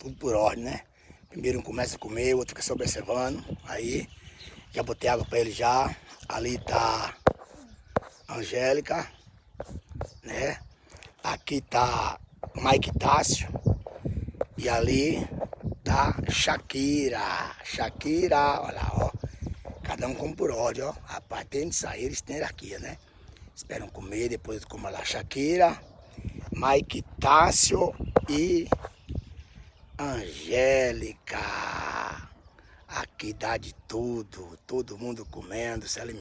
tudo por ordem, né? Primeiro um começa a comer, o outro fica se observando. Aí, já botei água para ele já. Ali tá a Angélica, né? Aqui tá Mike Tássio. E ali tá Shakira. Shakira, olha lá, ó. Cada um come por ordem, ó. Rapaz, tem de sair, eles têm hierarquia, né? Esperam comer, depois como lá Shakira, Mike Tássio e Angélica. Aqui dá de tudo, todo mundo comendo, se alimentando.